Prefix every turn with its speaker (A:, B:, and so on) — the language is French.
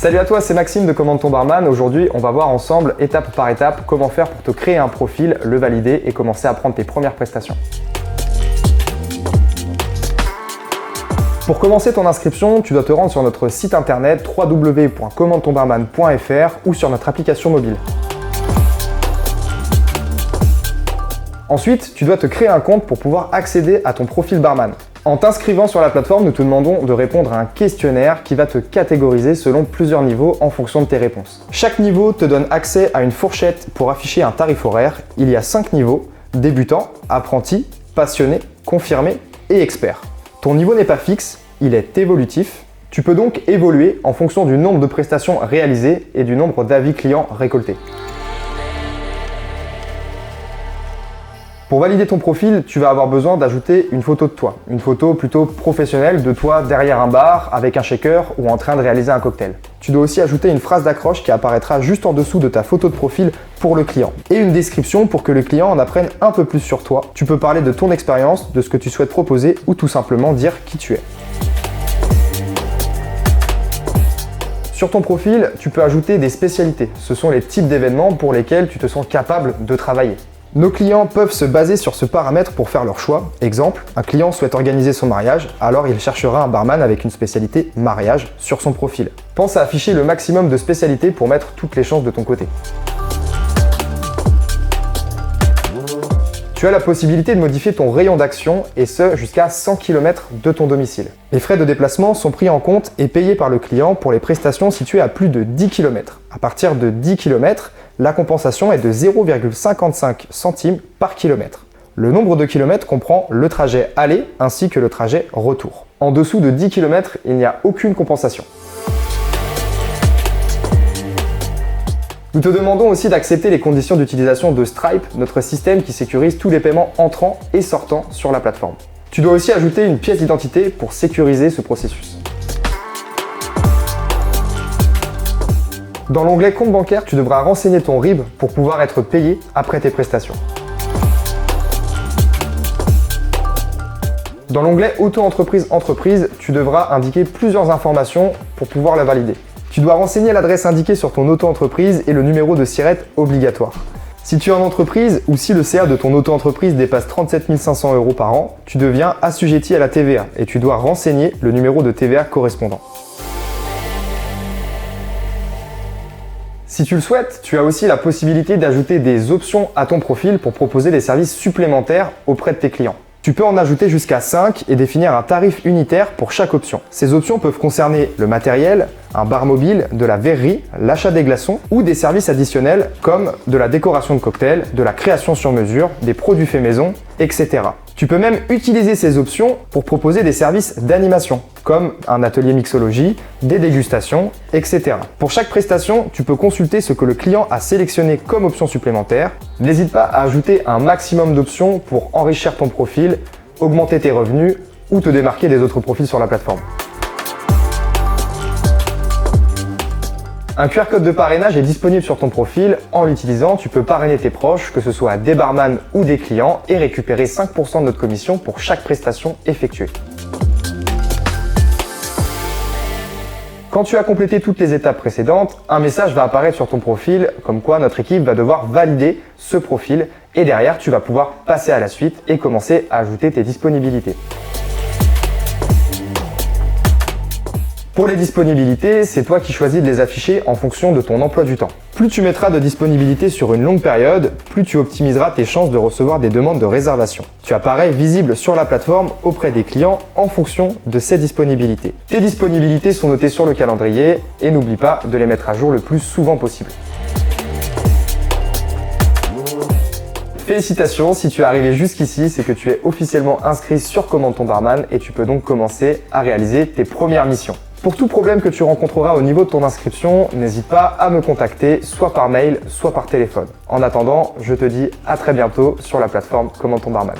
A: Salut à toi, c'est Maxime de Commande ton barman. Aujourd'hui, on va voir ensemble, étape par étape, comment faire pour te créer un profil, le valider et commencer à prendre tes premières prestations. Pour commencer ton inscription, tu dois te rendre sur notre site internet www.commandetonbarman.fr ou sur notre application mobile. Ensuite, tu dois te créer un compte pour pouvoir accéder à ton profil barman. En t'inscrivant sur la plateforme, nous te demandons de répondre à un questionnaire qui va te catégoriser selon plusieurs niveaux en fonction de tes réponses. Chaque niveau te donne accès à une fourchette pour afficher un tarif horaire. Il y a 5 niveaux: débutant, apprenti, passionné, confirmé et expert. Ton niveau n'est pas fixe, il est évolutif. Tu peux donc évoluer en fonction du nombre de prestations réalisées et du nombre d'avis clients récoltés. Pour valider ton profil, tu vas avoir besoin d'ajouter une photo de toi. Une photo plutôt professionnelle de toi derrière un bar, avec un shaker ou en train de réaliser un cocktail. Tu dois aussi ajouter une phrase d'accroche qui apparaîtra juste en dessous de ta photo de profil pour le client. Et une description pour que le client en apprenne un peu plus sur toi. Tu peux parler de ton expérience, de ce que tu souhaites proposer ou tout simplement dire qui tu es. Sur ton profil, tu peux ajouter des spécialités. Ce sont les types d'événements pour lesquels tu te sens capable de travailler. Nos clients peuvent se baser sur ce paramètre pour faire leur choix. Exemple, un client souhaite organiser son mariage, alors il cherchera un barman avec une spécialité mariage sur son profil. Pense à afficher le maximum de spécialités pour mettre toutes les chances de ton côté. Tu as la possibilité de modifier ton rayon d'action et ce jusqu'à 100 km de ton domicile. Les frais de déplacement sont pris en compte et payés par le client pour les prestations situées à plus de 10 km. À partir de 10 km, la compensation est de 0,55 centimes par kilomètre. Le nombre de kilomètres comprend le trajet aller ainsi que le trajet retour. En dessous de 10 km, il n'y a aucune compensation. Nous te demandons aussi d'accepter les conditions d'utilisation de Stripe, notre système qui sécurise tous les paiements entrants et sortants sur la plateforme. Tu dois aussi ajouter une pièce d'identité pour sécuriser ce processus. Dans l'onglet compte bancaire, tu devras renseigner ton RIB pour pouvoir être payé après tes prestations. Dans l'onglet auto-entreprise, tu devras indiquer plusieurs informations pour pouvoir la valider. Tu dois renseigner l'adresse indiquée sur ton auto-entreprise et le numéro de SIRET obligatoire. Si tu es en entreprise ou si le CA de ton auto-entreprise dépasse 37 500 € par an, tu deviens assujetti à la TVA et tu dois renseigner le numéro de TVA correspondant. Si tu le souhaites, tu as aussi la possibilité d'ajouter des options à ton profil pour proposer des services supplémentaires auprès de tes clients. Tu peux en ajouter jusqu'à 5 et définir un tarif unitaire pour chaque option. Ces options peuvent concerner le matériel, un bar mobile, de la verrerie, l'achat des glaçons ou des services additionnels comme de la décoration de cocktails, de la création sur mesure, des produits faits maison, etc. Tu peux même utiliser ces options pour proposer des services d'animation comme un atelier mixologie, des dégustations, etc. Pour chaque prestation, tu peux consulter ce que le client a sélectionné comme option supplémentaire. N'hésite pas à ajouter un maximum d'options pour enrichir ton profil, augmenter tes revenus ou te démarquer des autres profils sur la plateforme. Un QR code de parrainage est disponible sur ton profil. En l'utilisant, tu peux parrainer tes proches, que ce soit des barman ou des clients, et récupérer 5% de notre commission pour chaque prestation effectuée. Quand tu as complété toutes les étapes précédentes, un message va apparaître sur ton profil, comme quoi notre équipe va devoir valider ce profil, et derrière, tu vas pouvoir passer à la suite et commencer à ajouter tes disponibilités. Pour les disponibilités, c'est toi qui choisis de les afficher en fonction de ton emploi du temps. Plus tu mettras de disponibilité sur une longue période, plus tu optimiseras tes chances de recevoir des demandes de réservation. Tu apparais visible sur la plateforme auprès des clients en fonction de ces disponibilités. Tes disponibilités sont notées sur le calendrier et n'oublie pas de les mettre à jour le plus souvent possible. Félicitations, si tu es arrivé jusqu'ici, c'est que tu es officiellement inscrit sur Commande ton barman et tu peux donc commencer à réaliser tes premières missions. Pour tout problème que tu rencontreras au niveau de ton inscription, n'hésite pas à me contacter soit par mail, soit par téléphone. En attendant, je te dis à très bientôt sur la plateforme Commande ton barman.